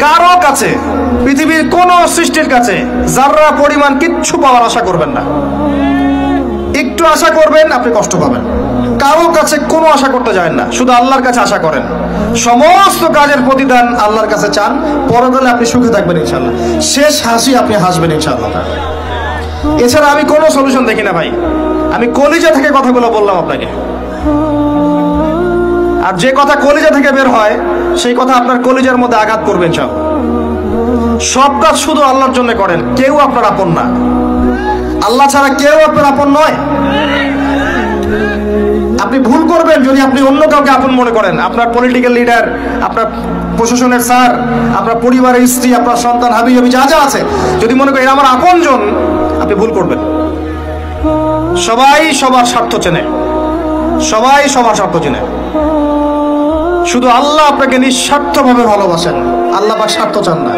কারো কাছে, পৃথিবীর কোন সৃষ্টির কাছে যাররা পরিমাণ কিচ্ছু পাওয়ার আশা করবেন না। একটু আশা করবেন, আপনি কষ্ট পাবেন। কারো কাছে কোনো আশা করতে যাবেন না, শুধু আল্লাহর কাছে আশা করেন। সমস্ত কাজের প্রতিদান আল্লাহর কাছে চান, পরকালে আপনি সুখে থাকবেন ইনশাআল্লাহ। শেষ হাসি আপনি হাসবেন ইনশাআল্লাহ। এছাড়া আমি কোনো সলিউশন দেখি না ভাই। আমি কলিজা থেকে কথাগুলো বললাম আপনাকে। আর যে কথা কলিজা থেকে বের হয়, সেই কথা আপনার কলিজার মধ্যে আঘাত করবেন। সব কাজ শুধু আল্লাহর জন্য করেন, কেউ আপনার আপন না। আল্লাহ ছাড়া কেউ আপনার আপন নয়। আপনি ভুল করবেন যদি আপনি অন্য কাউকে আপন মনে করেন। আপনার পলিটিক্যাল লিডার, আপনার প্রশাসনের স্যার, আপনার পরিবারের স্ত্রী, আপনার সন্তান, হাবি হাবি যা যা আছে, যদি মনে করেন আমার আপনজন, আপনি ভুল করবেন। সবাই সবার স্বার্থ চেনে, সবাই সবার স্বার্থ চেনে। শুধু আল্লাহ আপনাকে নিঃস্বার্থভাবে ভালোবাসেন, আল্লাহ পাক স্বার্থ চান না।